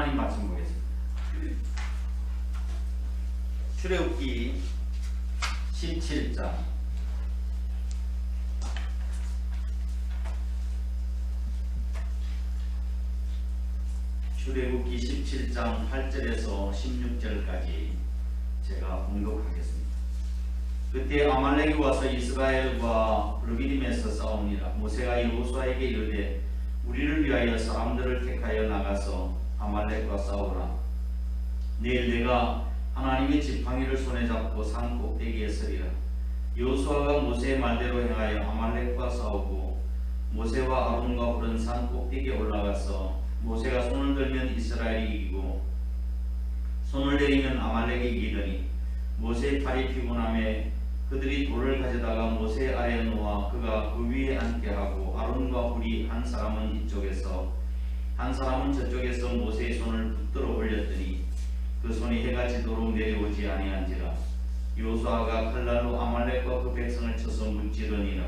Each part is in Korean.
하나님 말씀 보겠습니다. 출애굽기 17장 출애굽기 17장 8절에서 16절까지 제가 봉독하겠습니다. 그때 아말렉이 와서 이스라엘과 르비딤에서 싸웁니다. 모세가 여호수아에게 이르되 우리를 위하여 사람들을 택하여 나가서 아말렉과 싸우라. 내일 내가 하나님의 지팡이를 손에 잡고 산 꼭대기에 서리라. 여호수아가 모세의 말대로 행하여 아말렉과 싸우고 모세와 아론과 부른 산 꼭대기에 올라가서 모세가 손을 들면 이스라엘이 이기고 손을 내리면 아말렉이 이기더니 모세의 팔이 피곤함에 그들이 돌을 가져다가 모세 아래에 놓아 그가 그 위에 앉게 하고 아론과 훌이 한 사람은 이쪽에서 한 사람은 저쪽에서 모세의 손을 붙들어 올렸더니 그 손이 해가 지도록 내려오지 아니한지라. 여호수아가 칼날로 아말렉과 그 백성을 쳐서 무찌르니라.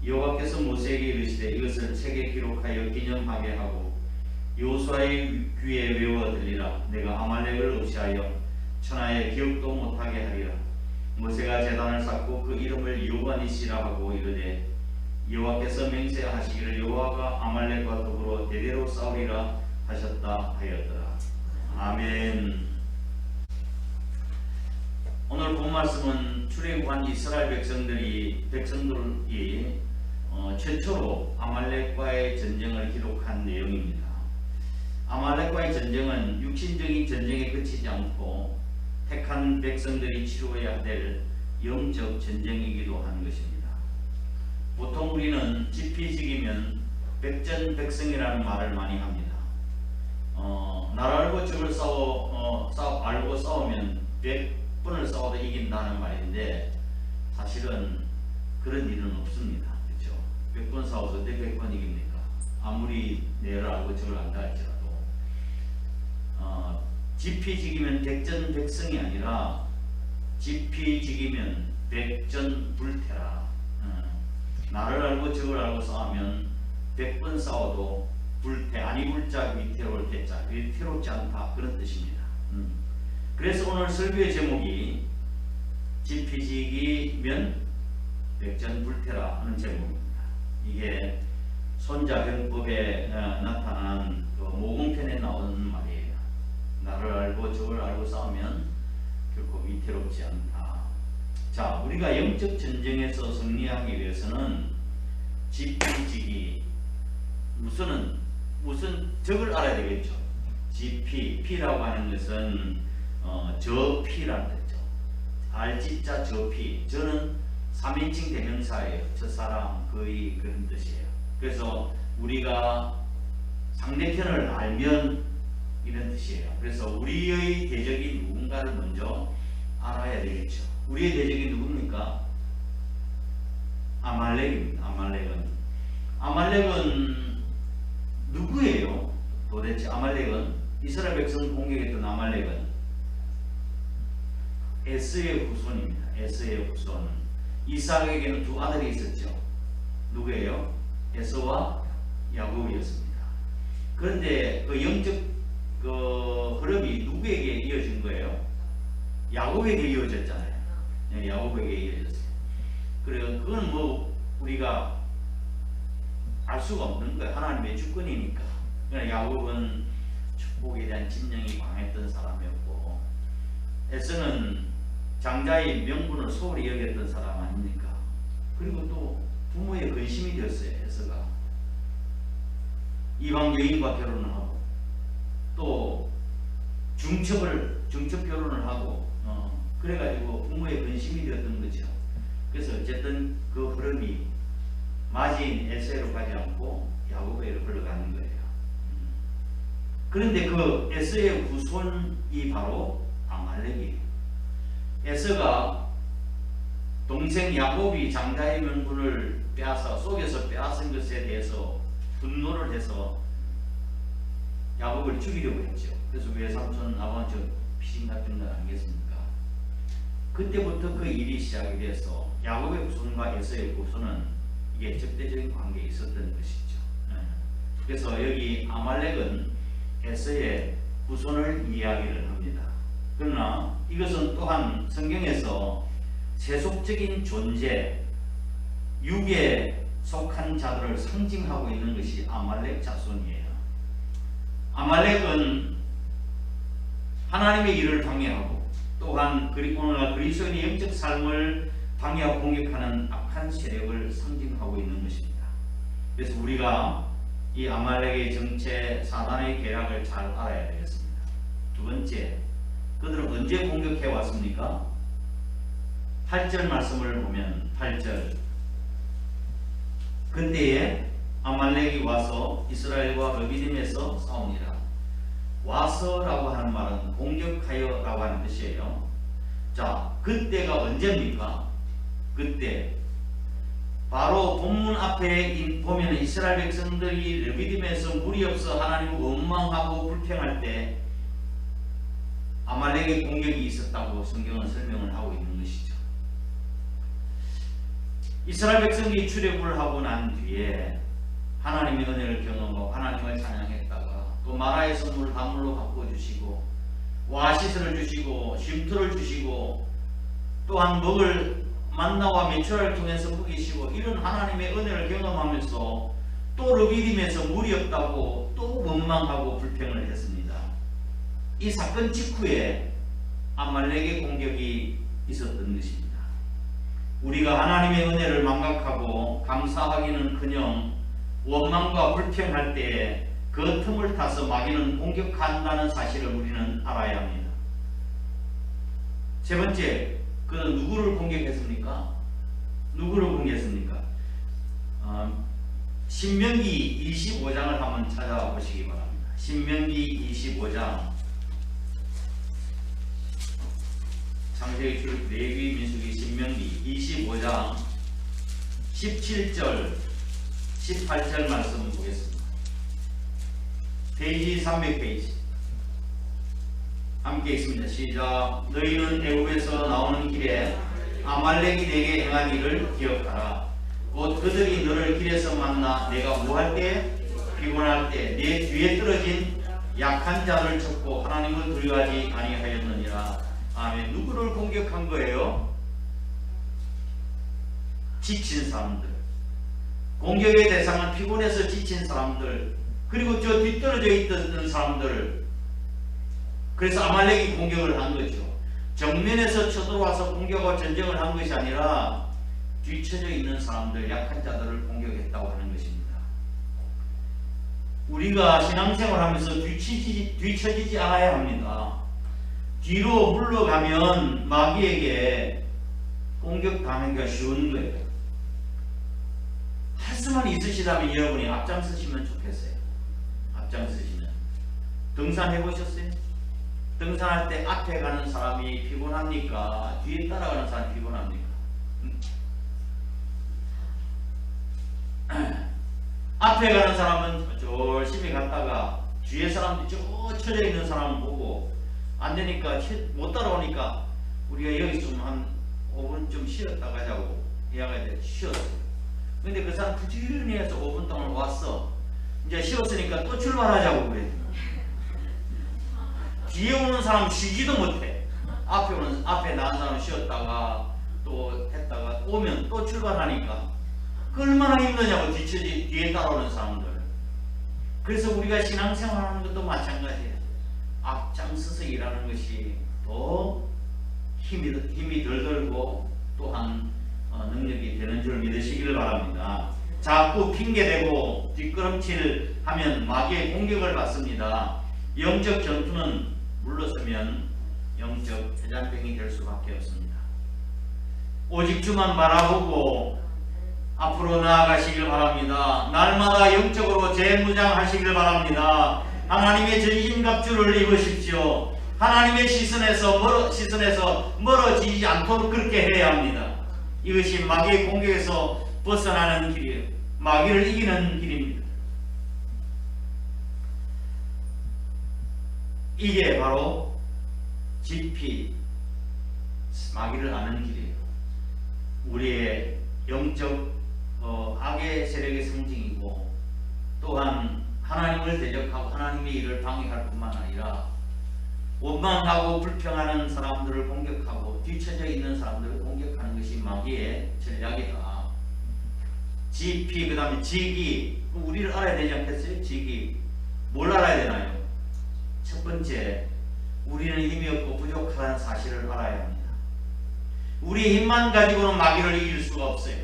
여호와께서 모세에게 이르시되 이것을 책에 기록하여 기념하게 하고 여호수아의 귀에 외워 들리라. 내가 아말렉을 없이하여 천하에 기억도 못하게 하리라. 모세가 제단을 쌓고 그 이름을 여호와니시라 하고 이르되 여호와께서 맹세하시기를 여호와가 아말렉과 더불어 대대로 싸우리라 하셨다 하였더라. 아멘. 오늘 본 말씀은 출애굽한 이스라엘 백성들이 최초로 아말렉과의 전쟁을 기록한 내용입니다. 아말렉과의 전쟁은 육신적인 전쟁에 그치지 않고 택한 백성들이 치루어야 될 영적 전쟁이기도 한 것입니다. 보통 우리는 지피지기면 백전백승이라는 말을 많이 합니다. 나를 알고 적을 알고 싸우면 100번을 싸워도 이긴다는 말인데 사실은 그런 일은 없습니다. 그렇죠? 100번 싸워서 내 100번 이깁니까? 아무리 내를 알고 적을 안다 할지라도 지피지기면 백전백승이 아니라 지피지기면 백전불태라. 나를 알고 적을 알고 싸우면 100번 싸워도 불태, 아니 불자 위태로울 태자, 위태롭지 않다, 그런 뜻입니다. 그래서 오늘 설교의 제목이 지피지기면 백전불태라 하는 제목입니다. 이게 손자병법에 나타난 그 모공편에 나오는 말이에요. 나를 알고 적을 알고 싸우면 결코 위태롭지 않다. 자, 우리가 영적 전쟁에서 승리하기 위해서는 지피지기, 무슨 적을 알아야 되겠죠. Pi라고 하는 것은 저피라는 뜻이죠. 알지자 저피. 저는 3인칭 대명사예요. 저 사람, 그의, 그런 뜻이에요. 그래서 우리가 상대편을 알면 이런 뜻이에요. 그래서 우리의 대적이 누군가를 먼저 알아야 되겠죠. 우리의 대적이 누굽니까? 아말렉입니다. 아말렉은 누구예요? 도대체 아말렉은 이스라엘 백성을 공격했던 아말렉은 에서의 후손입니다. 에서의 후손. 이삭에게는 두 아들이 있었죠. 누구예요? 에서와 야곱이었습니다. 그런데 그 영적 흐름이 누구에게 이어진 거예요? 야곱에게 이어졌잖아요. 야곱에게 이어졌어요. 그래요. 그건 뭐 우리가 알 수가 없는 거예요. 하나님의 주권이니까. 야곱은 축복에 대한 집념이 강했던 사람이었고, 에서는 장자의 명분을 소홀히 여겼던 사람 아닙니까? 그리고 또 부모의 근심이 되었어요. 에서가 이방 여인과 결혼을 하고 또 중첩 결혼을 하고 그래가지고 부모의 근심이 되었던 거죠. 그래서 어쨌든 그 흐름이 마지인 에서로 가지 않고 야곱에로 흘러가는 거예요. 그런데 그 에서의 후손이 바로 아말렉이에요. 에서가 동생 야곱이 장자의 명분을 속여서 빼앗은 것에 대해서 분노를 해서 야곱을 죽이려고 했죠. 그래서 외삼촌 아버지 피신 같은 거 아니겠습니까? 그때부터 그 일이 시작이 돼서 야곱의 후손과 에서의 후손은 이게 적대적인 관계에 있었던 것이죠. 그래서 여기 아말렉은 에서의 후손을 이야기를 합니다. 그러나 이것은 또한 성경에서 세속적인 존재, 육에 속한 자들을 상징하고 있는 것이 아말렉 자손이에요. 아말렉은 하나님의 일을 방해하고 또한 오늘날 그리스도인의 영적 삶을 방해하고 공격하는 악한 세력을 상징하고 있는 것입니다. 그래서 우리가 이 아말렉의 정체, 사단의 계략을 잘 알아야 되겠습니다. 두 번째, 그들은 언제 공격해 왔습니까? 8절 말씀을 보면 8절, 그때에 아말렉이 와서 이스라엘과 르비딤에서 싸우니라. 와서라고 하는 말은 공격하여 라고 하는 뜻이에요. 자, 그때가 언제입니까? 그때 바로 본문 앞에 보면 이스라엘 백성들이 르비딤에서 물이 없어 하나님을 원망하고 불평할 때 아말렉의 공격이 있었다고 성경은 설명을 하고 있는 것이죠. 이스라엘 백성이 출애굽을 하고 난 뒤에 하나님의 은혜를 경험하고 하나님을 찬양했다가 또 마라의 선물을 단물로 바꿔주시고 오아시스를 주시고 쉼터를 주시고 또한 먹을 만나와 메추라를 통해서 먹이시고 이런 하나님의 은혜를 경험하면서 또 르비딤에서 물이 없다고 또 원망하고 불평을 했습니다. 이 사건 직후에 아말렉의 공격이 있었던 것입니다. 우리가 하나님의 은혜를 망각하고 감사하기는커녕 원망과 불평할 때에 그 틈을 타서 마귀는 공격한다는 사실을 우리는 알아야 합니다. 세 번째, 그는 누구를 공격했습니까? 누구를 공격했습니까? 신명기 25장을 한번 찾아보시기 바랍니다. 신명기 25장, 창세기, 출애굽, 레위기, 민수기, 신명기 25장 17절 18절 말씀을 보겠습니다. 페이지 300페이지 함께 있습니다. 시작. 너희는 애굽에서 나오는 길에 아말렉이 내게 행한 일을 기억하라. 곧 그들이 너를 길에서 만나 내가 뭐할 때 피곤할 때 내 뒤에 떨어진 약한 자를 쳤고 하나님을 두려워하지 아니하였느니라. 아멘. 누구를 공격한 거예요? 지친 사람들. 공격의 대상은 피곤해서 지친 사람들, 그리고 저 뒤떨어져 있던 사람들. 그래서 아말렉이 공격을 한 거죠. 정면에서 쳐들어와서 공격과 전쟁을 한 것이 아니라 뒤쳐져 있는 사람들, 약한 자들을 공격했다고 하는 것입니다. 우리가 신앙생활하면서 뒤처지지 않아야 합니다. 뒤로 물러가면 마귀에게 공격당하기가 쉬운 거예요. 할 수만 있으시다면 여러분이 앞장서시면 좋겠어요. 앞장서시면. 등산해 보셨어요? 등산할 때 앞에 가는 사람이 피곤합니까? 뒤에 따라가는 사람이 피곤합니까? 앞에 가는 사람은 열심히 갔다가 뒤에 사람들이 쭉 쳐져 있는 사람을 보고 안 되니까 못 따라오니까 우리가 여기서 좀 한 5분 좀 쉬었다 가자고 이야기할 때 쉬었어요. 근데 그 사람 부지런히 해서 5분 동안 왔어. 이제 쉬었으니까 또 출발하자고 그래. 뒤에 오는 사람 쉬지도 못해. 앞에 나간 사람 쉬었다가 또 했다가 오면 또 출발하니까 그 얼마나 힘드냐고 뒤에 따라오는 사람들. 그래서 우리가 신앙생활하는 것도 마찬가지예요. 앞장서서 일하는 것이 더 힘이 덜 들고 또한 능력이 되는 줄 믿으시기를 바랍니다. 자꾸 핑계대고 뒷걸음질 하면 마귀의 공격을 받습니다. 영적 전투는 물러서면 영적 회장병이 될 수밖에 없습니다. 오직 주만 바라보고 앞으로 나아가시길 바랍니다. 날마다 영적으로 재무장하시길 바랍니다. 하나님의 전신갑주를 입으십시오. 하나님의 시선에서 멀어지지 않도록 그렇게 해야 합니다. 이것이 마귀의 공격에서 벗어나는 길이에요. 마귀를 이기는 길입니다. 이게 바로 깊이 마귀를 아는 길이에요. 우리의 영적 악의 세력의 상징이고 또한 하나님을 대적하고 하나님의 일을 방해할 뿐만 아니라 원망하고 불평하는 사람들을 공격하고 뒤처져 있는 사람들을 공격하는 것이 마귀의 전략이다. 지피, 그 다음에 지기, 우리를 알아야 되지 않겠어요? 지기. 뭘 알아야 되나요? 첫 번째, 우리는 힘이 없고 부족하다는 사실을 알아야 합니다. 우리의 힘만 가지고는 마귀를 이길 수가 없어요.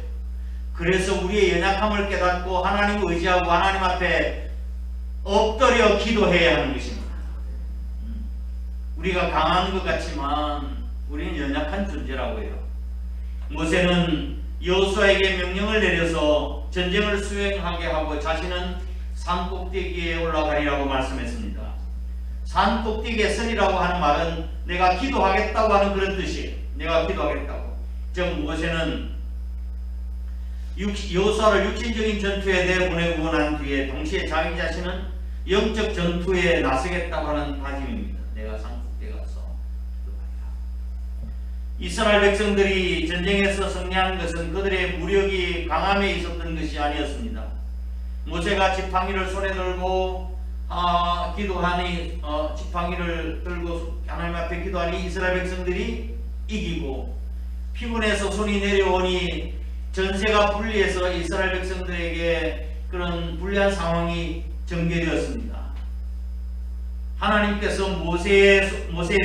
그래서 우리의 연약함을 깨닫고 하나님을 의지하고 하나님 앞에 엎드려 기도해야 하는 것입니다. 우리가 강한 것 같지만 우리는 연약한 존재라고요. 모세는 여호수아에게 명령을 내려서 전쟁을 수행하게 하고 자신은 산 꼭대기에 올라가리라고 말씀했습니다. 산 꼭대기에 서리라고 하는 말은 내가 기도하겠다고 하는 그런 뜻이에요. 내가 기도하겠다고. 즉 모세는 여호수아를 육신적인 전투에 내보내고 난 뒤에 동시에 자기 자신은 영적 전투에 나서겠다고 하는 다짐입니다. 내가 산 꼭대기에 가서 기도하리라. 이스라엘 백성들이 전쟁에서 승리한 것은 그들의 무력이 강함에 있었던 것이 아니었습니다. 모세가 지팡이를 손에 들고 기도하니 지팡이를 들고 하나님 앞에 기도하니 이스라엘 백성들이 이기고 피곤해서 손이 내려오니 전세가 분리해서 이스라엘 백성들에게 그런 불리한 상황이 전개되었습니다. 하나님께서 모세의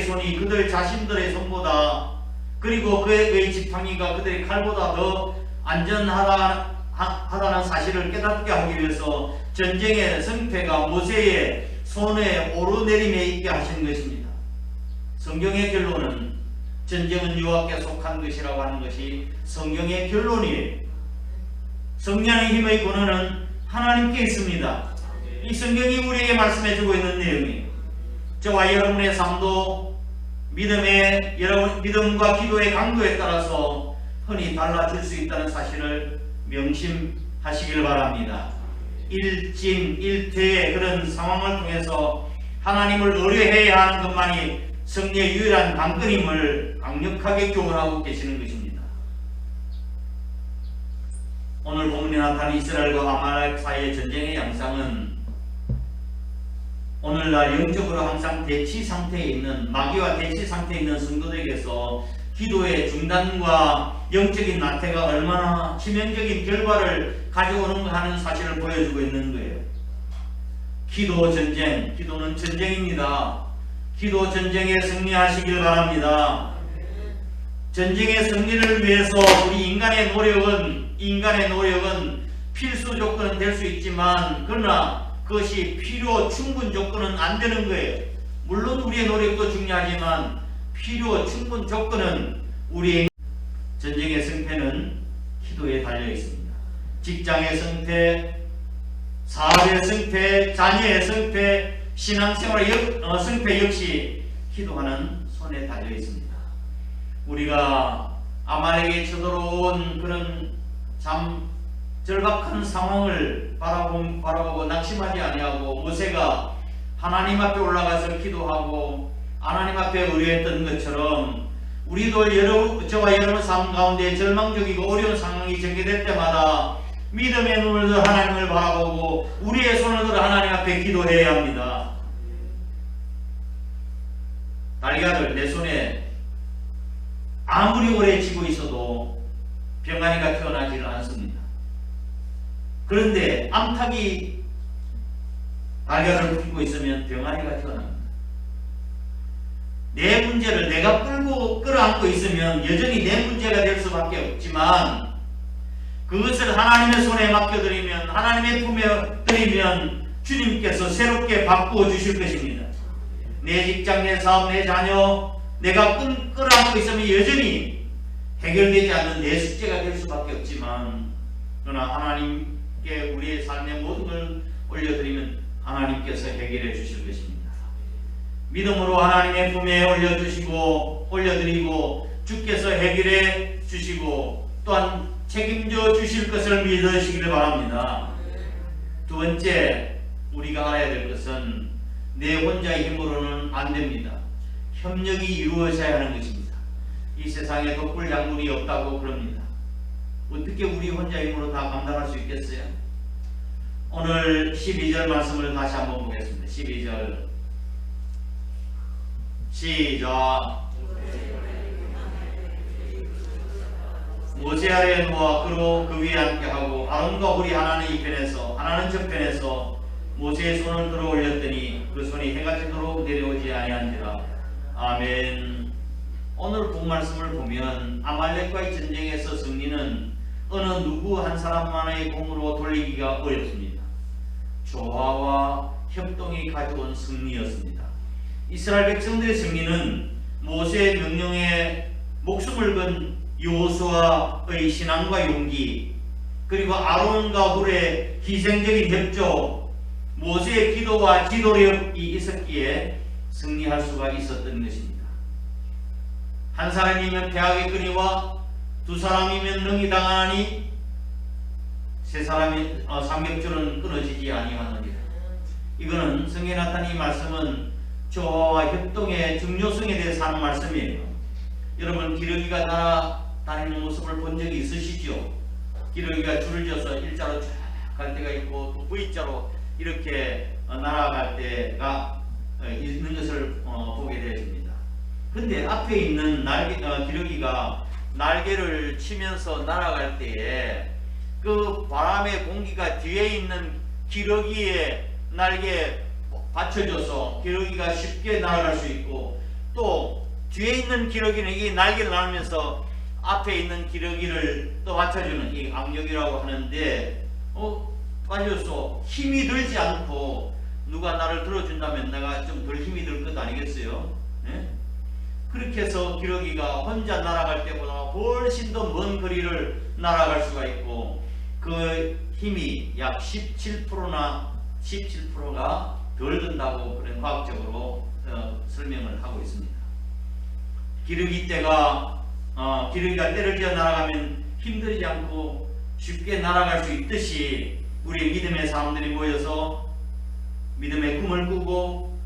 손이 그들 자신들의 손보다 그리고 그의 지팡이가 그들의 칼보다 더 안전하다는 사실을 깨닫게 하기 위해서 전쟁의 승패가 모세의 손에 오르내림에 있게 하신 것입니다. 성경의 결론은 전쟁은 여호와께 속한 것이라고 하는 것이 성경의 결론이에요. 성령의 힘의 권한은 하나님께 있습니다. 이 성경이 우리에게 말씀해주고 있는 내용이에요. 저와 여러분의 삶도 믿음과 기도의 강도에 따라서 흔히 달라질 수 있다는 사실을 명심하시길 바랍니다. 일진일퇴의 그런 상황을 통해서 하나님을 의뢰해야 하는 것만이 승리의 유일한 방편임을 강력하게 교훈하고 계시는 것입니다. 오늘 본문에 나타난 이스라엘과 아말렉 사이의 전쟁의 양상은 오늘날 영적으로 항상 대치 상태에 있는 마귀와 대치 상태에 있는 성도들에게서 기도의 중단과 영적인 나태가 얼마나 치명적인 결과를 가져오는가 하는 사실을 보여주고 있는 거예요. 기도 전쟁, 기도는 전쟁입니다. 기도 전쟁에 승리하시길 바랍니다. 전쟁의 승리를 위해서 우리 인간의 노력은 필수 조건은 될 수 있지만 그러나 그것이 필요 충분 조건은 안 되는 거예요. 물론 우리의 노력도 중요하지만 필요 충분 조건은 우리의 전쟁의 승패는 기도에 달려 있습니다. 직장의 승패, 사업의 승패, 자녀의 승패, 신앙생활의 승패 역시 기도하는 손에 달려 있습니다. 우리가 아말렉에 쳐들어온 그런 참 절박한 상황을 바라보고 낙심하지 아니하고 모세가 하나님 앞에 올라가서 기도하고 하나님 앞에 의뢰했던 것처럼 우리도 저와 여러분 삶 가운데 절망적이고 어려운 상황이 전개될 때마다 믿음의 눈을 들어 하나님을 바라보고 우리의 손을 들어 하나님 앞에 기도해야 합니다. 달걀을 내 손에 아무리 오래 쥐고 있어도 병아리가 태어나지를 않습니다. 그런데 암탉이 달걀을 품고 있으면 병아리가 태어납니다. 내 문제를 내가 끌어안고 있으면 여전히 내 문제가 될 수밖에 없지만 그것을 하나님의 손에 맡겨드리면 하나님의 품에 드리면 주님께서 새롭게 바꾸어 주실 것입니다. 내 직장, 내 사업, 내 자녀 내가 끌어안고 있으면 여전히 해결되지 않는 내 숙제가 될 수밖에 없지만 그러나 하나님께 우리의 삶의 모든 걸 올려드리면 하나님께서 해결해 주실 것입니다. 믿음으로 하나님의 품에 올려드리고 주께서 해결해 주시고 또한 책임져 주실 것을 믿으시기를 바랍니다. 두 번째 우리가 알아야 될 것은 내 혼자의 힘으로는 안 됩니다. 협력이 이루어져야 하는 것입니다. 이 세상에 독불장군이 없다고 그럽니다. 어떻게 우리 혼자 힘으로 다 감당할 수 있겠어요? 오늘 12절 말씀을 다시 한번 보겠습니다. 12절 시작. 모세 아래에 누워 그로 그 위에 앉게하고 아론과 홀이 하나는 이편에서 하나는 저편에서 모세의 손을 들어 올렸더니 그 손이 해가 지도록 내려오지 아니한지라. 아멘. 오늘 본 말씀을 보면 아말렉과의 전쟁에서 승리는 어느 누구 한 사람만의 공으로 돌리기가 어렵습니다. 조화와 협동이 가져온 승리였습니다. 이스라엘 백성들의 승리는 모세의 명령에 목숨을 건 여호수아의 신앙과 용기, 그리고 아론과 훌의 희생적인 협조, 모세의 기도와 지도력이 있었기에 승리할 수가 있었던 것입니다. 한 사람이면 패하게 끄니와 두 사람이면 능히 당하니 세 사람이 삼겹줄은 끊어지지 아니하느니라. 이거는 성경에 나타난 이 말씀은 조화와 협동의 중요성에 대해서 하는 말씀이에요. 여러분 기러기가 날아다니는 모습을 본 적이 있으시죠? 기러기가 줄을 져서 일자로 쫙 갈 때가 있고 또 V자로 이렇게 날아갈 때가 있는 것을 보게 되었습니다. 근데 앞에 있는 기러기가 날개를 치면서 날아갈 때에 그 바람의 공기가 뒤에 있는 기러기의 날개에 받쳐줘서 기러기가 쉽게 날아갈 수 있고, 또 뒤에 있는 기러기는 이 날개를 나누면서 앞에 있는 기러기를 또 받쳐주는 이 악력이라고 하는데, 빠져서 힘이 들지 않고 누가 나를 들어준다면 내가 좀 덜 힘이 들 것 아니겠어요? 네? 그렇게 해서 기러기가 혼자 날아갈 때보다 훨씬 더 먼 거리를 날아갈 수가 있고, 그 힘이 약 17%가 덜 든다고 그런 과학적으로 설명을 하고 있습니다. 기러기가 때를 지어 날아가면 힘들지 않고 쉽게 날아갈 수 있듯이 우리 믿음의 사람들이 모여서 믿음의 꿈을 꾸고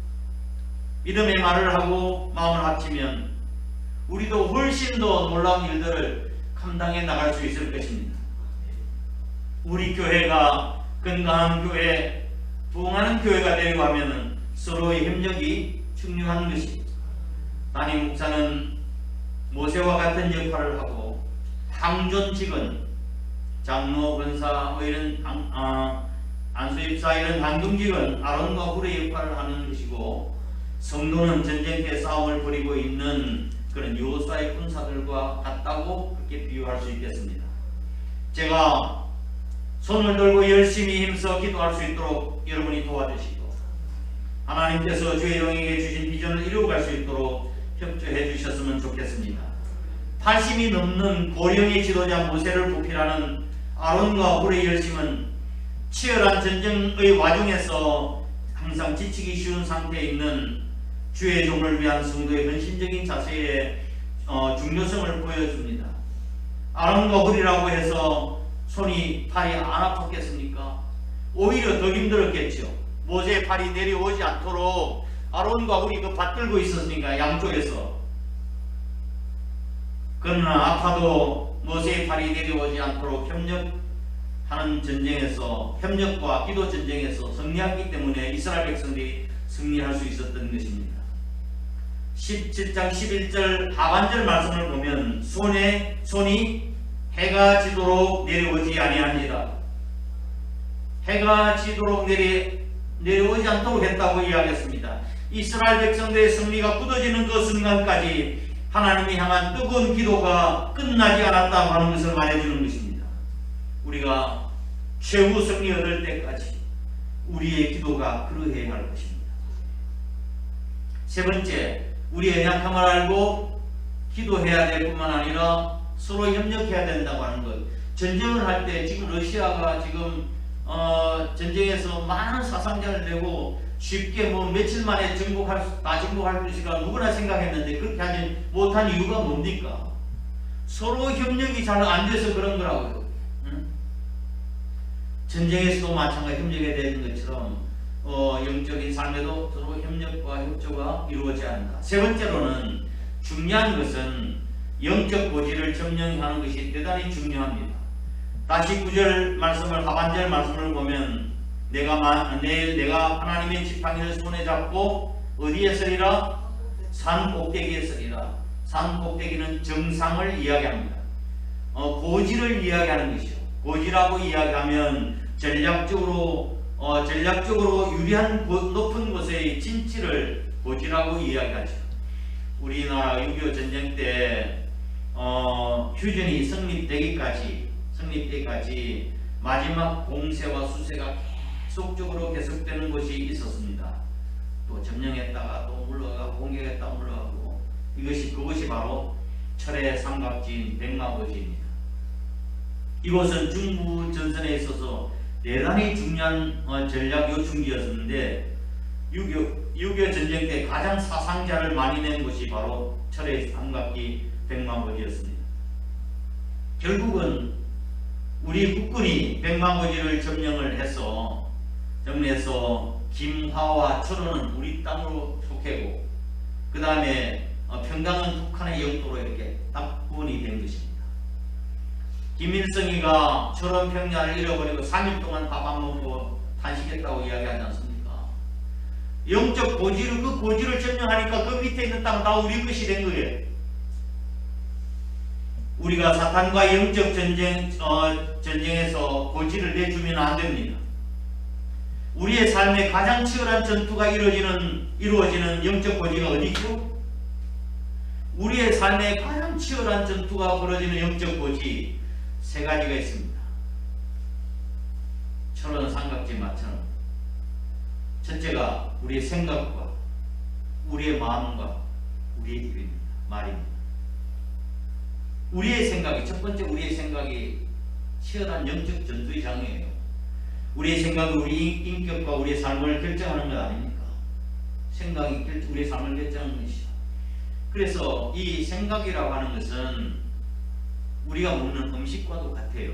믿음의 말을 하고 마음을 합치면 우리도 훨씬 더 놀라운 일들을 감당해 나갈 수 있을 것입니다. 우리 교회가 건강한 교회, 부흥하는 교회가 되려고 하면 서로의 협력이 중요한 것입니다. 담임 목사는 모세와 같은 역할을 하고, 항존직은 장로, 권사, 이런 안수집사 이런 항종직은 아론과 훌의 역할을 하는 것이고, 성도는 전쟁터 싸움을 벌이고 있는 그런 여호수아의 군사들과 같다고 그렇게 비유할 수 있겠습니다. 제가 손을 들고 열심히 힘써 기도할 수 있도록 여러분이 도와주시고, 하나님께서 주의 영에게 주신 비전을 이루어갈 수 있도록 협조해 주셨으면 좋겠습니다. 80이 넘는 고령의 지도자 모세를 보필하는 아론과 훌의 열심은 치열한 전쟁의 와중에서 항상 지치기 쉬운 상태에 있는 주의 종을 위한 성도의 헌신적인 자세의 중요성을 보여줍니다. 아론과 훌이라고 해서 팔이 안 아팠겠습니까? 오히려 더 힘들었겠죠. 모세의 팔이 내려오지 않도록 아론과 훌이 그 받들고 있었으니까 양쪽에서. 그러나 아파도 모세의 팔이 내려오지 않도록 협력하는 전쟁에서, 협력과 기도 전쟁에서 승리했기 때문에 이스라엘 백성들이 승리할 수 있었던 것입니다. 17장 11절 하반절 말씀을 보면 손이 해가 지도록 내려오지 아니하니라. 해가 지도록 내려오지 않도록 했다고 이야기했습니다. 이스라엘 백성들의 승리가 굳어지는 그 순간까지 하나님이 향한 뜨거운 기도가 끝나지 않았다고 하는 것을 말해주는 것입니다. 우리가 최후 승리 얻을 때까지 우리의 기도가 그러해야 할 것입니다. 세 번째, 우리의 약함을 알고 기도해야 될 뿐만 아니라 서로 협력해야 된다고 하는 것. 전쟁을 할 때 지금 러시아가 전쟁에서 많은 사상자를 내고 쉽게 며칠 만에 다 정복할 것이라 누구나 생각했는데 그렇게 하지 못한 이유가 뭡니까? 서로 협력이 잘 안 돼서 그런 거라고요. 전쟁에서도 마찬가지 협력해야 되는 것처럼 영적인 삶에도 서로 협력과 협조가 이루어져야 한다. 세 번째로는 중요한 것은 영적 고지를 점령하는 것이 대단히 중요합니다. 다시 9절 말씀을, 하반절 말씀을 보면 내가 하나님의 지팡이를 손에 잡고 어디에 서리라? 산 꼭대기에 서리라. 산 꼭대기는 정상을 이야기합니다. 고지를 이야기하는 것이죠. 고지라고 이야기하면 전략적으로 유리한 높은 곳의 진지를 고지라고 이야기하죠. 우리나라 6.25 전쟁 때 휴전이 성립되기까지 마지막 공세와 수세가 계속적으로 계속되는 것이 있었습니다. 또 점령했다가 또 물러가고 공격했다가 물러가고 그것이 바로 철의 삼각지인 백마고지입니다. 이곳은 중부 전선에 있어서 대단히 중요한 전략 요충지였었는데 6.25 전쟁 때 가장 사상자를 많이 낸 곳이 바로 철의 삼각지 백마고지였습니다. 결국은 우리 국군이 백마고지를 점령해서 김화와 철원은 우리 땅으로 속해고 그 다음에 평강은 북한의 영토로 이렇게 딱 구분이 된 것입니다. 김일성이가 철원 평야를 잃어버리고 3일 동안 밥 안 먹고 탄식했다고 이야기하지 않습니까? 영적 고지를 그 고지를 점령하니까 그 밑에 있는 땅은 다 우리 것이 된 거예요. 우리가 사탄과 영적 전쟁에서 고지를 내주면 안 됩니다. 우리의 삶에 가장 치열한 전투가 이루어지는 영적 고지가 어디죠? 우리의 삶에 가장 치열한 전투가 벌어지는 영적 고지 세 가지가 있습니다. 철원 삼각지 마처럼 첫째가 우리의 생각과 우리의 마음과 우리의 입입니다. 말입니다. 우리의 생각이 첫 번째 우리의 생각이 치열한 영적 전투의 장이에요. 우리의 생각이 우리 인격과 우리의 삶을 결정하는 것 아닙니까? 생각이 우리의 삶을 결정하는 것이죠. 그래서 이 생각이라고 하는 것은 우리가 먹는 음식과도 같아요.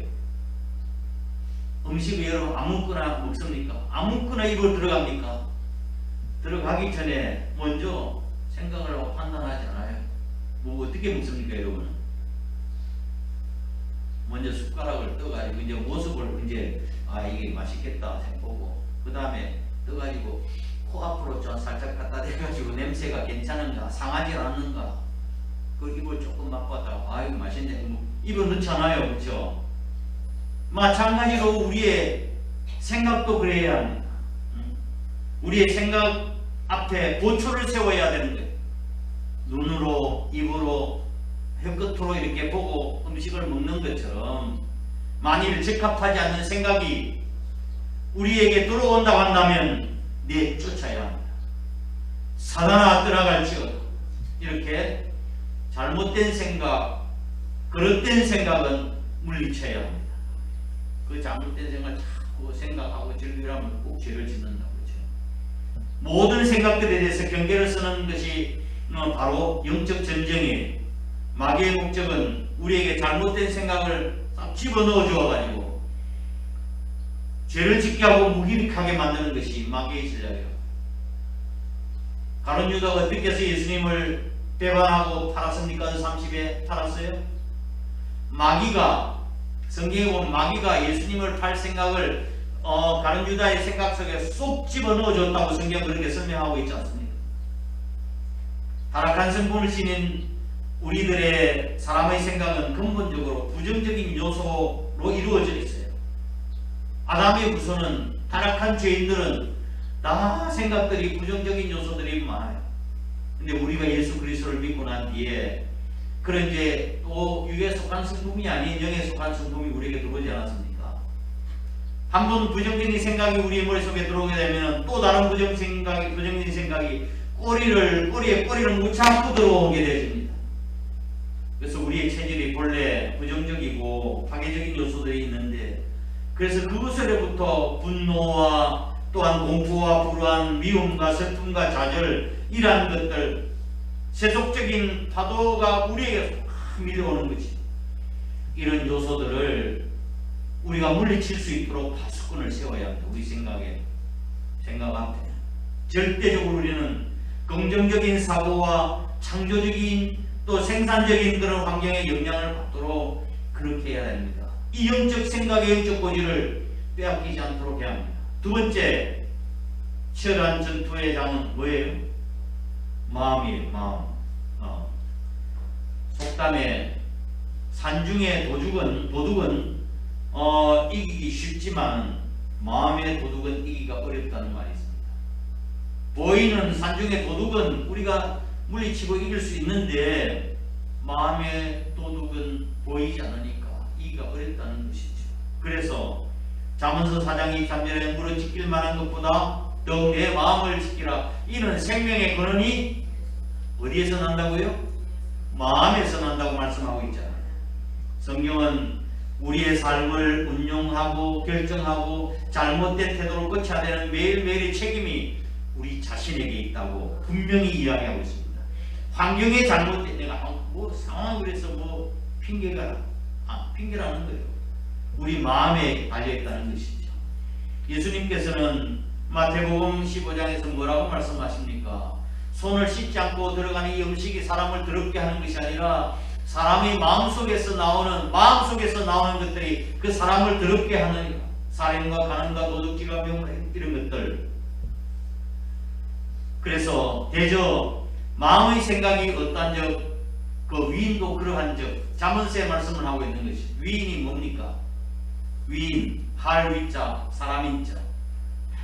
음식을 여러분 아무거나 먹습니까? 아무거나 입으로 들어갑니까? 들어가기 전에 먼저 생각을 하고 판단하지 않아요. 뭐 어떻게 먹습니까, 여러분? 먼저 숟가락을 떠가지고 이제 모습을 이게 맛있겠다 보고 그 다음에 떠가지고 코 앞으로 좀 살짝 갖다 대가지고 냄새가 괜찮은가 상하지 않는가 그 입을 조금 맛봤다가 이거 맛있네 뭐 입을 넣잖아요. 그렇죠? 마찬가지로 우리의 생각도 그래야 합니다. 우리의 생각 앞에 보초를 세워야 되는 거예요. 눈으로 입으로 혀끝으로 이렇게 보고 음식을 먹는 것처럼 만일 적합하지 않는 생각이 우리에게 들어온다고 한다면 내쫓아야 합니다. 사단아 떠나갈지어다. 이렇게 잘못된 생각, 그릇된 생각은 물리쳐야 합니다. 그 잘못된 생각을 자꾸 생각하고 즐기려면 꼭 죄를 짓는다고 그러죠. 모든 생각들에 대해서 경계를 쓰는 것이 바로 영적 전쟁이에요. 마귀의 목적은 우리에게 잘못된 생각을 딱 집어넣어 주어가지고 죄를 짓게 하고 무기력하게 만드는 것이 마귀의 전략이에요. 가룟 유다가 어떻게 해서 예수님을 배반하고 팔았습니까? 30에 팔았어요? 마귀가 성경에 보면 마귀가 예수님을 팔 생각을 가룟 유다의 생각 속에 쏙 집어넣어 줬다고 성경은 그렇게 설명하고 있지 않습니까? 타락한 성품을 지닌 우리들의 사람의 생각은 근본적으로 부정적인 요소로 이루어져 있어요. 아담의 후손은 타락한 죄인들은 다 생각들이 부정적인 요소들이 많아요. 근데 우리가 예수 그리스도를 믿고 난 뒤에 그런 이제 또 육에 속한 성품이 아닌 영에 속한 성품이 우리에게 들어오지 않았습니까? 한 번 부정적인 생각이 우리의 머릿속에 들어오게 되면 또 다른 부정적인 생각이 꼬리에 꼬리를 묻혀안고 들어오게 되십니다. 그래서 우리의 체질이 본래 부정적이고 파괴적인 요소들이 있는데 그래서 그것으로부터 분노와 또한 공포와 불안, 미움과 슬픔과 좌절 이러한 것들 세속적인 파도가 우리에게 확 밀려오는 거지. 이런 요소들을 우리가 물리칠 수 있도록 파수꾼을 세워야 합니다. 우리 생각 앞에 절대적으로 우리는 긍정적인 사고와 창조적인 또 생산적인 그런 환경에 영향을 받도록 그렇게 해야 됩니다. 이 영적 생각의 영적 고지를 빼앗기지 않도록 해야 합니다. 두 번째 치열한 전투의 장은 뭐예요? 마음이에요. 마음. 속담에 산중의 도둑은 이기기 쉽지만 마음의 도둑은 이기기가 어렵다는 말이 있습니다. 보이는 산중의 도둑은 우리가 물리치고 이길 수 있는데 마음의 도둑은 보이지 않으니까 이기기가 어렵다는 것이죠. 그래서 잠언서 4장 23절에 물어 지킬 만한 것보다 더욱 내 마음을 지키라. 이는 생명의 근원이 어디에서 난다고요? 마음에서 난다고 말씀하고 있잖아요. 성경은 우리의 삶을 운용하고 결정하고 잘못된 태도로 고쳐야 되는 매일매일의 책임이 우리 자신에게 있다고 분명히 이야기하고 있습니다. 환경에 잘못된 내가 뭐 상황이 그래서 뭐 핑계라는 거예요. 우리 마음에 달려있다는 것이죠. 예수님께서는 마태복음 15장에서 뭐라고 말씀하십니까? 손을 씻지 않고 들어가는 이 음식이 사람을 더럽게 하는 것이 아니라 사람의 마음속에서 나오는 것들이 그 사람을 더럽게 하는 살인과 간음과 도둑질과 명문 이런 것들. 그래서 대저 마음의 생각이 어떠한적 그 위인도 그러한적 잠언서에 말씀을 하고 있는 것이 위인이 뭡니까? 위인, 할 위자, 사람인자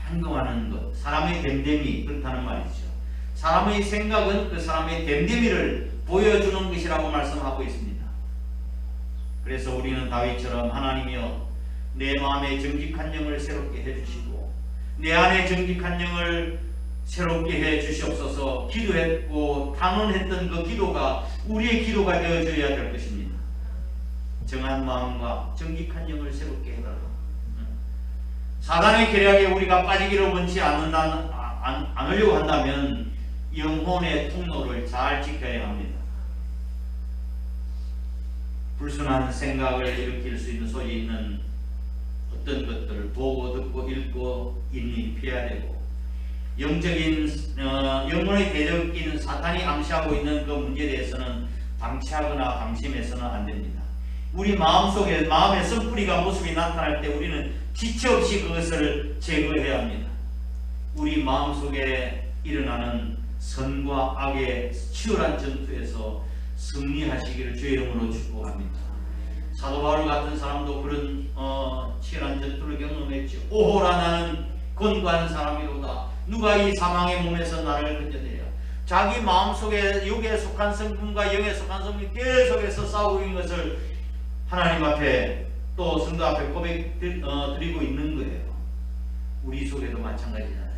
행동하는 것, 사람의 됨됨이 그렇다는 말이죠. 사람의 생각은 그 사람의 됨됨이를 보여주는 것이라고 말씀하고 있습니다. 그래서 우리는 다윗처럼 하나님이여 내 마음에 정직한 영을 새롭게 해주시고 내 안에 정직한 영을 새롭게 해 주시옵소서. 기도했고 단언했던 그 기도가 우리의 기도가 되어줘야 될 것입니다. 정한 마음과 정직한 영을 새롭게 해달라. 사단의 계략에 우리가 빠지기를 원치 않으려고 한다면 영혼의 통로를 잘 지켜야 합니다. 불순한 생각을 일으킬 수 있는 소리 있는 어떤 것들을 보고 듣고 읽고 읽니 피해야 되고 영혼의 대적인 사탄이 암시하고 있는 그 문제에 대해서는 방치하거나 방심해서는 안 됩니다. 우리 마음속에 마음의 쓴뿌리가 모습이 나타날 때 우리는 지체 없이 그것을 제거해야 합니다. 우리 마음속에 일어나는 선과 악의 치열한 전투에서 승리하시기를 주의 이름으로 축복합니다. 사도 바울 같은 사람도 그런 치열한 전투를 경험했죠. 오호라 나는 권고한 사람이로다. 누가 이 사망의 몸에서 나를 건져내랴. 자기 마음속에 육에 속한 성품과 영에 속한 성품이 계속해서 싸우고 있는 것을 하나님 앞에 또 성도 앞에 고백 드리고 있는 거예요. 우리 속에도 마찬가지잖아요.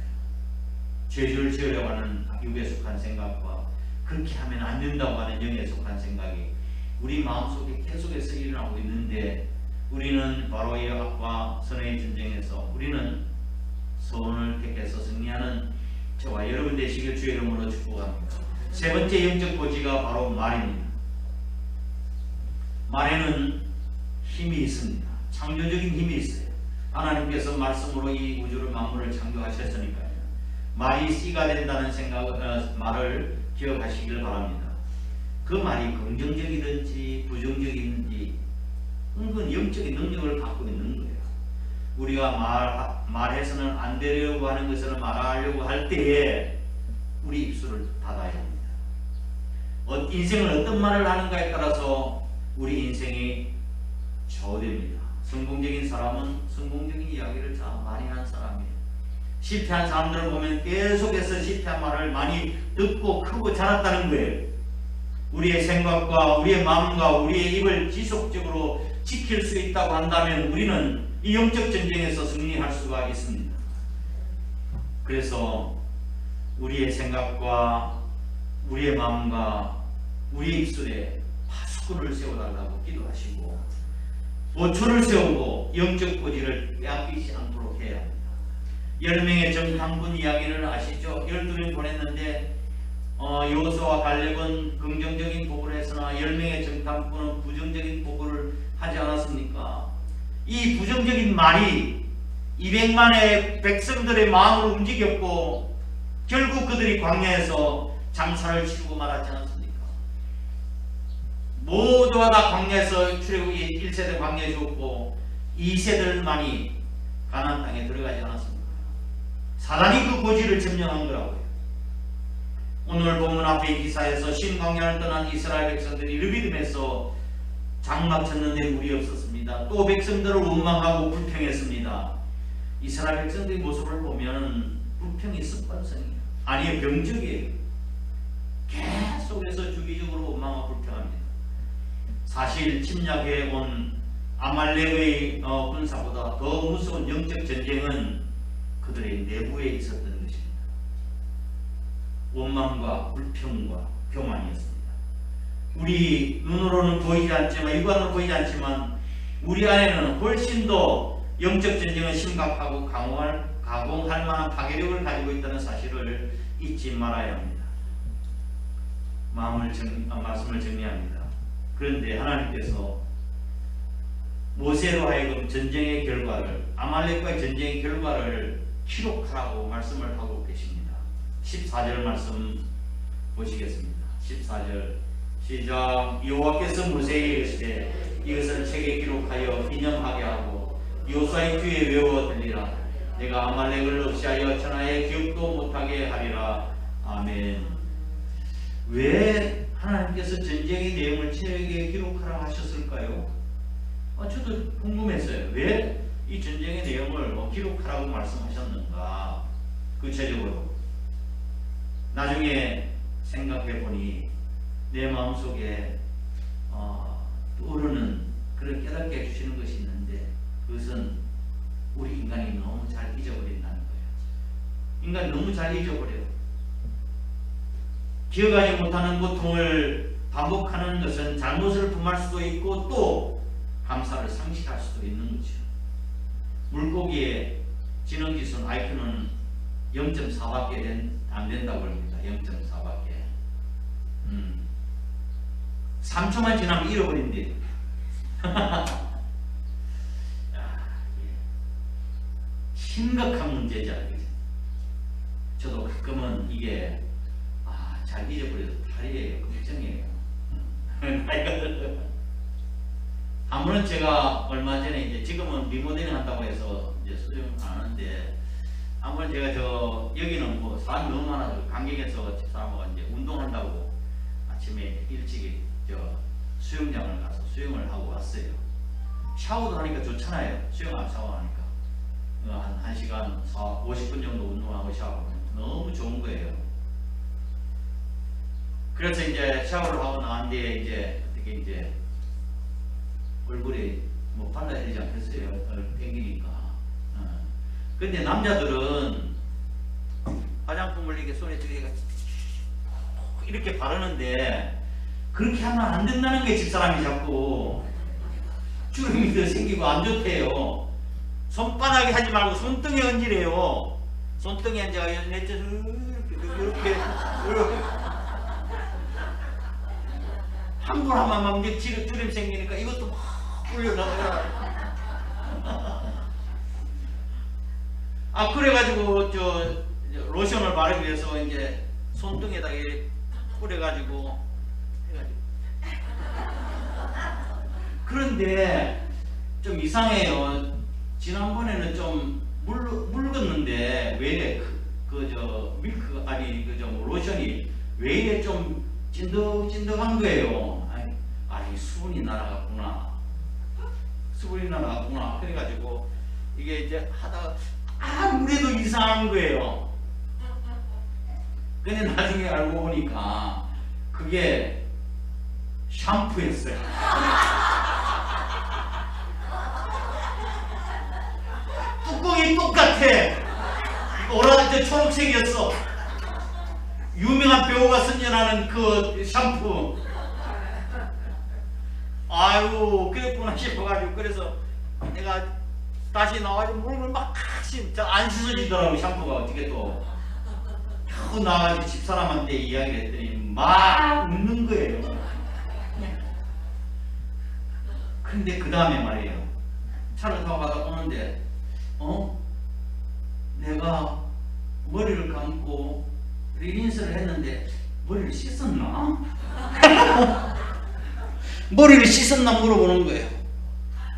죄를 지으려고 하는 육에 속한 생각과 그렇게 하면 안 된다고 하는 영에 속한 생각이 우리 마음속에 계속해서 일어나고 있는데 우리는 바로 이 악과 선의 전쟁에서 우리는 선을 택해서 승리하는 저와 여러분 되시길 주의 이름으로 축복합니다. 세 번째 영적 고지가 바로 말입니다. 말에는 힘이 있습니다. 창조적인 힘이 있어요. 하나님께서 말씀으로 이 우주를 만물을 창조하셨으니까요. 말이 씨가 된다는 말을 기억하시길 바랍니다. 그 말이 긍정적이든지 부정적이든지 은근 영적인 능력을 갖고 있는 거예요. 우리가 말해서는 안 되려고 하는 것을 말하려고 할 때에 우리 입술을 닫아야 합니다. 인생을 어떤 말을 하는가에 따라서 우리 인생이 좌우됩니다. 성공적인 사람은 성공적인 이야기를 참 많이 하는 사람이에요. 실패한 사람들을 보면 계속해서 실패한 말을 많이 듣고 크고 자랐다는 거예요. 우리의 생각과 우리의 마음과 우리의 입을 지속적으로 지킬 수 있다고 한다면 우리는 이 영적 전쟁에서 승리할 수가 있습니다. 그래서 우리의 생각과 우리의 마음과 우리의 입술에 파수꾼을 세워달라고 기도하시고 보초를 세우고 영적 고지를 빼앗기지 않도록 해야 합니다. 10명의 정탐꾼 이야기를 아시죠? 12명 보냈는데 여호수아와 갈렙은 긍정적인 보고를 했으나 10명의 정탐꾼은 부정적인 보고를 하지 않았습니까? 이 부정적인 말이 200만의 백성들의 마음을 움직였고 결국 그들이 광야에서 장사를 치르고 말았지 않았습니까? 모두가 다 광야에서 출애굽이 1세대 광야에 죽었고 2세들만이 가나안 땅에 들어가지 않았습니까? 사단이 그 고지를 점령한 거라고요. 오늘 본문 앞의 기사에서 신광야를 떠난 이스라엘 백성들이 르비딤에서 장막 쳤는데 물이 없었습니다. 또 백성들을 원망하고 불평했습니다. 이스라엘 백성들의 모습을 보면 불평이 습관성이에요. 아니 병적이에요. 계속해서 주기적으로 원망하고 불평합니다. 사실 침략해 온 아말렉의 군사보다 더 무서운 영적 전쟁은 그들의 내부에 있었던 것입니다. 원망과 불평과 교만이었습니다. 우리 눈으로는 보이지 않지만, 육안으로 보이지 않지만 우리 안에는 훨씬 더 영적 전쟁은 심각하고 가공할 만한 파괴력을 가지고 있다는 사실을 잊지 말아야 합니다. 말씀을 정리합니다. 그런데 하나님께서 모세로 하여금 전쟁의 결과를, 아말렉과의 전쟁의 결과를 기록하라고 말씀을 하고 계십니다. 14절 말씀 보시겠습니다. 14절 시작. 여호와께서 모세에게 이르시되 이것을 책에 기록하여 기념하게 하고 요수아의 귀에 외워 들리라. 내가 아말렉을 없이 하여 천하에 기억도 못하게 하리라. 아멘. 왜 하나님께서 전쟁의 내용을 책에 기록하라 하셨을까요? 저도 궁금했어요. 왜 이 전쟁의 내용을 기록하라고 말씀하셨는가? 구체적으로 나중에 생각해보니 내 마음속에 떠오르는 그런 깨닫게 해주시는 것이 있는데, 그것은 우리 인간이 너무 잘 잊어버린다는 거예요. 인간이 너무 잘 잊어버려요. 기억하지 못하는 고통을 반복하는 것은 잘못을 품할 수도 있고 또 감사를 상실할 수도 있는 거죠. 물고기의 지능지수 IQ는 0.4밖에 안 된다고 합니다. 0.4밖에. 3초만 지나면 잃어버린대. 심각한 문제죠. 저도 가끔은 이게 잘 잊어버려서 탈이에요. 걱정이에요. 한 번은 제가 얼마 전에 이제 지금은 리모델링 한다고 해서 이제 수용 안 하는데, 한 번 제가 여기는 뭐 사람이 너무 많아서 강경에서 집사람하고 이제 운동한다고 아침에 일찍이 수영장을 가서 수영을 하고 왔어요. 샤워도 하니까 좋잖아요. 수영 안 샤워하니까. 한 1시간 50분 정도 운동하고 샤워하면 너무 좋은 거예요. 그래서 이제 샤워를 하고 나왔는데 이제 어떻게 이제 얼굴에 뭐 발라야 되지 않겠어요? 땡기니까. 근데 남자들은 화장품을 이렇게 손에 이렇게 바르는데 그렇게 하면 안 된다는 게 집사람이 자꾸 주름이 더 생기고 안 좋대요. 손바닥에 하지 말고 손등에 얹으래요. 손등에 앉아가 이렇게 한 번 하면 막 주름 생기니까 이것도 막 불려나가요. 그래가지고 로션을 바르기 위해서 이제 손등에다 뿌려가지고 해가지고. 그런데 좀 이상해요. 지난번에는 좀 묽었는데 왜 이래 밀크 로션이 왜 이래 좀 찐득찐득한 거예요. 아니 수분이 날아갔구나. 그래가지고 이게 이제 하다가 아무래도 이상한 거예요. 근데 나중에 알고 보니까 그게 샴푸였어요. 뚜껑이 똑같아. 오란색 초록색이었어. 유명한 배우가 선전하는 그 샴푸. 아유 그랬구나 싶어가지고, 그래서 내가 다시 나와가지고 물을 막 안 씻어지더라고. 샴푸가 어떻게 또 나와가지고 집사람한테 이야기를 했더니 막 웃는 거예요. 근데 그 다음에 말이에요, 차를 타고 가다 오는데 내가 머리를 감고 린스를 했는데 머리를 씻었나? 머리를 씻었나 물어보는 거예요.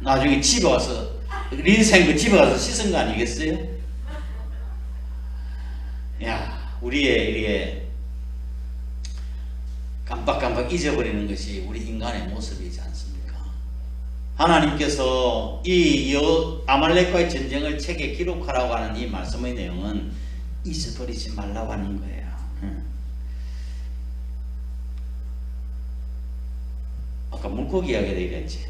나중에 집에 와서 린스한 거 집에 가서 씻은 거 아니겠어요? 야, 우리의 이게 깜빡깜빡 잊어버리는 것이 우리 인간의 모습이지 않습니까? 하나님께서 이 아말렉과의 전쟁을 책에 기록하라고 하는 이 말씀의 내용은 잊어버리지 말라고 하는 거예요. 아까 물고기 이야기를 얘기했지.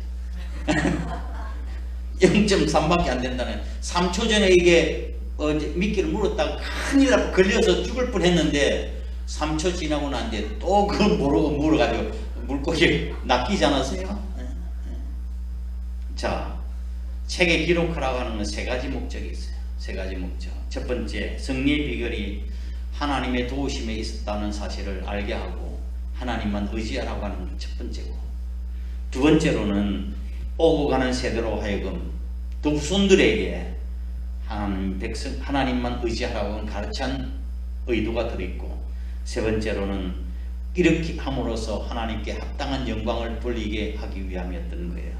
0.3밖에 안 된다는, 3초 전에 이게 미끼를 물었다가 큰일 나고 걸려서 죽을 뻔 했는데 3초 지나고 난 뒤에 또 그 모르고 물어가지고 물고기 낚이지 않았어요? 자, 책에 기록하라고 하는 건 세 가지 목적이 있어요. 세 가지 목적. 첫 번째, 승리의 비결이 하나님의 도우심에 있었다는 사실을 알게 하고 하나님만 의지하라고 하는 건 첫 번째고, 두 번째로는 오고 가는 세대로 하여금 또 후손들에게 하나님만 의지하라고 가르친 의도가 들어있고, 세 번째로는 이렇게 함으로써 하나님께 합당한 영광을 돌리게 하기 위함이었던 거예요.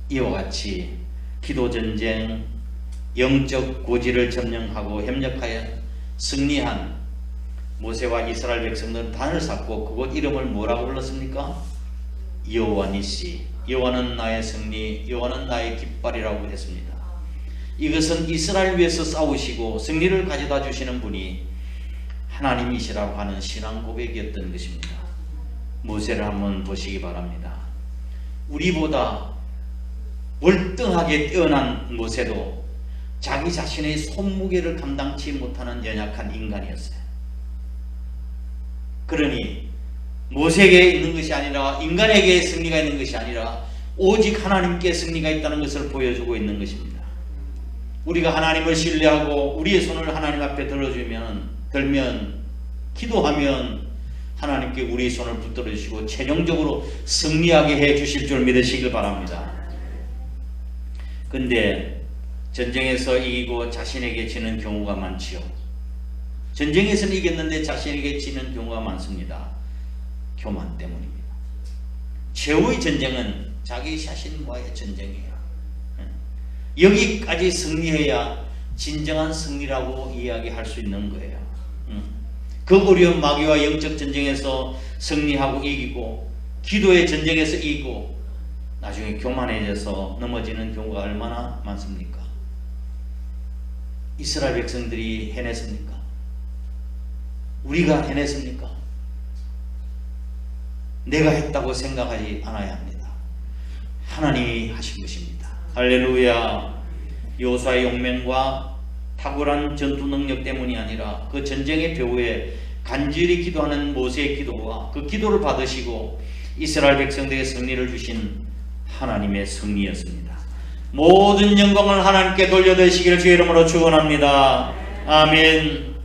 이와 같이 기도전쟁, 영적 고지를 점령하고 협력하여 승리한 모세와 이스라엘 백성들은 단을 쌓고 그곳 이름을 뭐라고 불렀습니까? 여호와 니시, 여호와는 나의 승리, 여호와는 나의 깃발이라고 했습니다. 이것은 이스라엘 위해서 싸우시고 승리를 가져다 주시는 분이 하나님이시라고 하는 신앙 고백이었던 것입니다. 모세를 한번 보시기 바랍니다. 우리보다 월등하게 뛰어난 모세도 자기 자신의 손무게를 감당치 못하는 연약한 인간이었어요. 그러니 모세에게 있는 것이 아니라, 인간에게 승리가 있는 것이 아니라 오직 하나님께 승리가 있다는 것을 보여주고 있는 것입니다. 우리가 하나님을 신뢰하고 우리의 손을 하나님 앞에 들면 기도하면 하나님께 우리의 손을 붙들어 주시고 최종적으로 승리하게 해 주실 줄 믿으시길 바랍니다. 근데 전쟁에서 이기고 자신에게 지는 경우가 많지요. 전쟁에서는 이겼는데 자신에게 지는 경우가 많습니다. 교만 때문입니다. 최후의 전쟁은 자기 자신과의 전쟁이에요. 여기까지 승리해야 진정한 승리라고 이야기할 수 있는 거예요. 그 어려운 마귀와 영적 전쟁에서 승리하고 이기고, 기도의 전쟁에서 이기고, 나중에 교만해져서 넘어지는 경우가 얼마나 많습니까? 이스라엘 백성들이 해냈습니까? 우리가 해냈습니까? 내가 했다고 생각하지 않아야 합니다. 하나님이 하신 것입니다. 할렐루야. 여호수아의 용맹과 탁월한 전투 능력 때문이 아니라 그 전쟁의 배후에 간절히 기도하는 모세의 기도와 그 기도를 받으시고 이스라엘 백성들에게 승리를 주신 하나님의 승리였습니다. 모든 영광을 하나님께 돌려드리시기를 주의 이름으로 축원합니다. 아멘.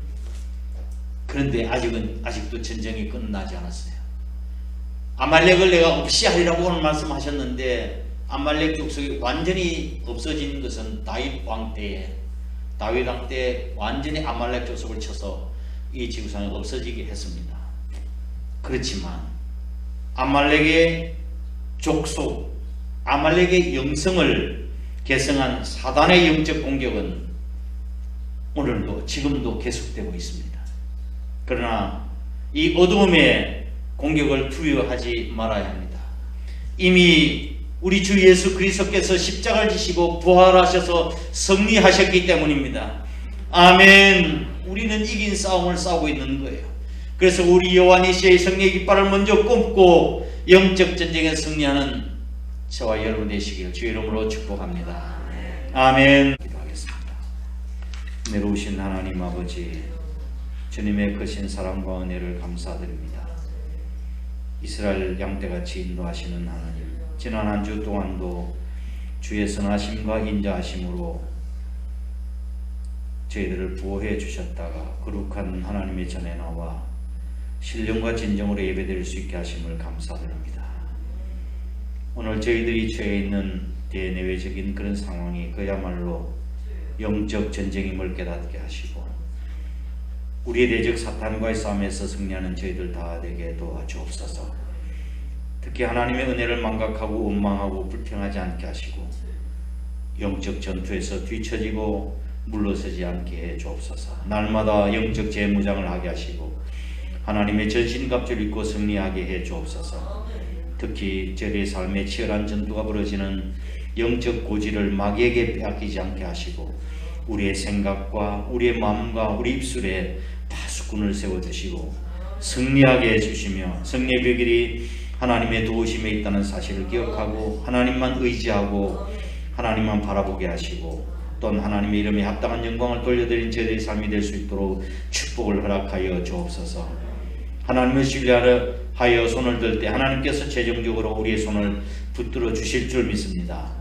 그런데 아직도 전쟁이 끝나지 않았어요. 아말렉을 내가 없이 하리라고 오늘 말씀하셨는데, 아말렉 족속이 완전히 없어진 것은 다윗 왕 때에, 다윗 왕 때 완전히 아말렉 족속을 쳐서 이 지구상에 없어지게 했습니다. 그렇지만 아말렉의 족속, 아말렉의 영성을 계승한 사단의 영적 공격은 오늘도 지금도 계속되고 있습니다. 그러나 이 어두움의 공격을 두려워하지 말아야 합니다. 이미 우리 주 예수 그리스도께서 십자가를 지시고 부활하셔서 승리하셨기 때문입니다. 아멘. 우리는 이긴 싸움을 싸우고 있는 거예요. 그래서 우리 여호와 니시의 승리의 깃발을 먼저 꼽고 영적 전쟁에 승리하는 저와 여러분 되시길 주의 이름으로 축복합니다. 아멘. 기도하겠습니다. 내려오신 하나님 아버지, 주님의 크신 사랑과 은혜를 감사드립니다. 이스라엘 양떼같이 인도하시는 하나님, 지난 한 주 동안도 주의 선하심과 인자하심으로 저희들을 보호해 주셨다가 거룩한 하나님의 전에 나와 신령과 진정으로 예배드릴 수 있게 하심을 감사드립니다. 오늘 저희들이 처해 있는 대내외적인 그런 상황이 그야말로 영적 전쟁임을 깨닫게 하시고 우리의 대적 사탄과의 싸움에서 승리하는 저희들 다 되게 도와주옵소서. 특히 하나님의 은혜를 망각하고 원망하고 불평하지 않게 하시고 영적 전투에서 뒤처지고 물러서지 않게 해 주옵소서. 날마다 영적 재무장을 하게 하시고 하나님의 전신갑주를 입고 승리하게 해 주옵소서. 특히 저희의 삶에 치열한 전투가 벌어지는 영적 고지를 마귀에게 빼앗기지 않게 하시고 우리의 생각과 우리의 마음과 우리 입술에 파수꾼을 세워주시고 승리하게 해주시며 승리의 비결이 하나님의 도우심에 있다는 사실을 기억하고 하나님만 의지하고 하나님만 바라보게 하시고 또한 하나님의 이름에 합당한 영광을 돌려드린 저희의 삶이 될 수 있도록 축복을 허락하여 주옵소서. 하나님을 신뢰하여 손을 들 때 하나님께서 최종적으로 우리의 손을 붙들어 주실 줄 믿습니다.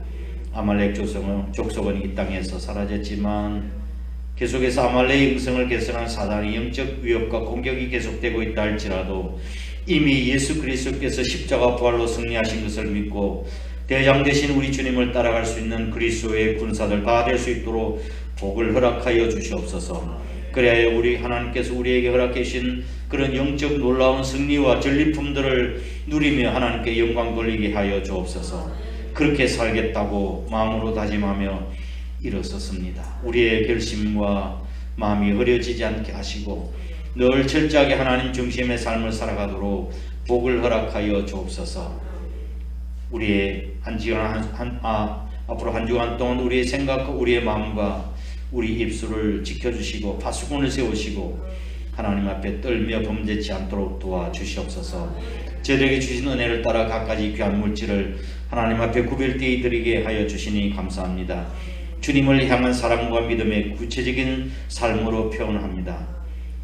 아말렉 족속은 이 땅에서 사라졌지만 계속해서 아말렉의 영성을 개성한 사단의 영적 위협과 공격이 계속되고 있다 할지라도 이미 예수 그리스도께서 십자가 부활로 승리하신 것을 믿고 대장 되신 우리 주님을 따라갈 수 있는 그리스도의 군사들 다 될 수 있도록 복을 허락하여 주시옵소서. 그래야 우리 하나님께서 우리에게 허락해 주신 그런 영적 놀라운 승리와 전리품들을 누리며 하나님께 영광 돌리게 하여 주옵소서. 그렇게 살겠다고 마음으로 다짐하며 일어섰습니다. 우리의 결심과 마음이 흐려지지 않게 하시고 늘 철저하게 하나님 중심의 삶을 살아가도록 복을 허락하여 주옵소서. 우리의 앞으로 한 주간 동안 우리의 생각과 우리의 마음과 우리 입술을 지켜주시고 파수꾼을 세우시고 하나님 앞에 떨며 범죄치 않도록 도와주시옵소서. 저들에게 주신 은혜를 따라 갖가지 귀한 물질을 하나님 앞에 구별되이 드리게 하여 주시니 감사합니다. 주님을 향한 사랑과 믿음의 구체적인 삶으로 표현합니다.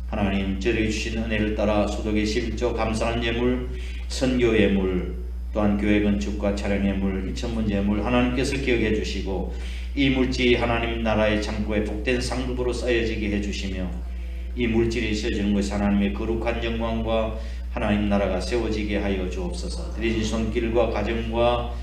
하나님, 저들에게 주신 은혜를 따라 소득의 11조 감사한 예물, 선교 예물, 또한 교회 건축과 차량 예물, 2,000문 예물 하나님께서 기억해 주시고 이 물질이 하나님 나라의 창고에 복된 상급으로 쌓여지게 해주시며 이 물질이 씌어지는 것이 하나님의 거룩한 영광과 하나님 나라가 세워지게 하여 주옵소서. 드리신 손길과 가정과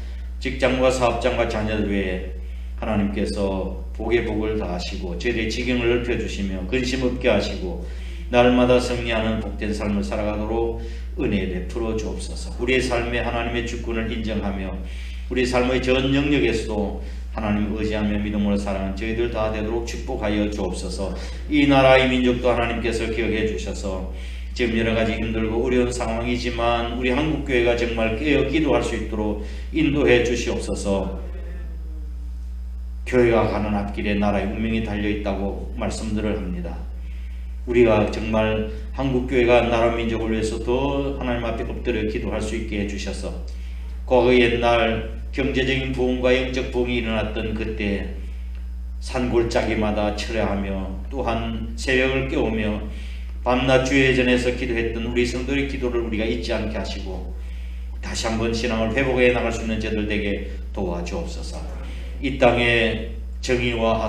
직장과 사업장과 자녀들 외에 하나님께서 복의 복을 다하시고 저희의 지경을 넓혀주시며 근심 없게 하시고 날마다 승리하는 복된 삶을 살아가도록 은혜 베풀어 주옵소서. 우리의 삶에 하나님의 주권을 인정하며 우리 삶의 전 영역에서도 하나님을 의지하며 믿음으로 살아가는 저희들 다 되도록 축복하여 주옵소서. 이 나라의 민족도 하나님께서 기억해 주셔서 지금 여러가지 힘들고 어려운 상황이지만 우리 한국교회가 정말 깨어 기도할 수 있도록 인도해 주시옵소서. 교회가 가는 앞길에 나라의 운명이 달려있다고 말씀들을 합니다. 우리가 정말 한국교회가 나라 민족을 위해서 더 하나님 앞에 엎드려 기도할 수 있게 해주셔서 과거 옛날 경제적인 부흥과 영적 부흥이 일어났던 그때 산골짜기마다 철회하며 또한 새벽을 깨우며 밤낮 주의전에서 기도했던 우리 성도의 기도를 우리가 잊지 않게 하시고 다시 한번 신앙을 회복해 나갈 수 있는 저들에게 도와주옵소서. 이 땅에 정의와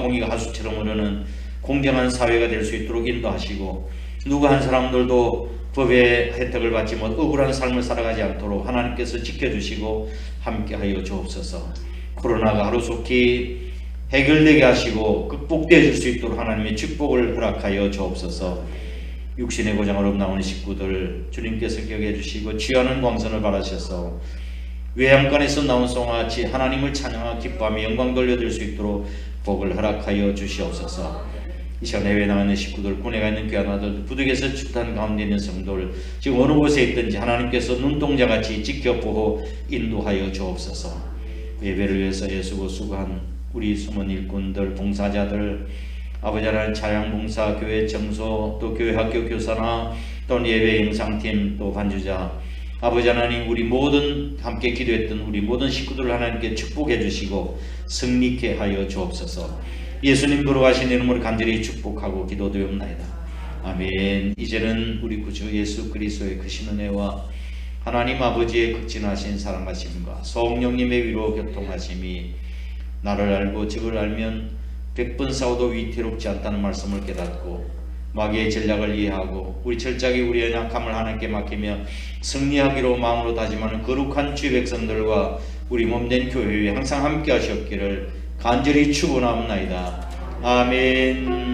공의가 하수처럼 흐르는 공정한 사회가 될 수 있도록 인도하시고 누구 한 사람들도 법의 혜택을 받지 못 억울한 삶을 살아가지 않도록 하나님께서 지켜주시고 함께하여 주옵소서. 코로나가 하루속히 해결되게 하시고 극복되어 줄 수 있도록 하나님의 축복을 허락하여 주옵소서. 육신의 고장으로 나오는 식구들 주님께서 기억해 주시고 취하는 광선을 바라셔서 외양간에서 나온 송아같이 하나님을 찬양하고 기뻐하며 영광 돌려드릴 수 있도록 복을 허락하여 주시옵소서. 이 시간 해외에 나가 있는 식구들, 군에 있는 귀한 아들, 부득에서 축단 가운데 있는 성도들 지금 어느 곳에 있든지 하나님께서 눈동자같이 지켜보고 인도하여 주옵소서. 예배를 위해서 애쓰고 수고한 우리 숨은 일꾼들, 봉사자들, 아버지 하나님 차양봉사, 교회 청소, 또 교회 학교 교사나 또는 예배 영상팀, 또 반주자, 아버지 하나님 우리 모든 함께 기도했던 우리 모든 식구들을 하나님께 축복해 주시고 승리케 하여 주옵소서. 예수님 걸어가신 이름으로 간절히 축복하고 기도드리옵나이다. 아멘. 이제는 우리 구주 예수 그리스도의 크신 은혜와 하나님 아버지의 극진하신 사랑하심과 성령님의 위로 교통하심이 나를 알고 적을 알면 100번 싸워도 위태롭지 않다는 말씀을 깨닫고 마귀의 전략을 이해하고 우리 철저하게 우리의 연약함을 하나님께 맡기며 승리하기로 마음으로 다짐하는 거룩한 주의 백성들과 우리 몸된 교회에 항상 함께 하시옵기를 간절히 축원하옵나이다. 아멘.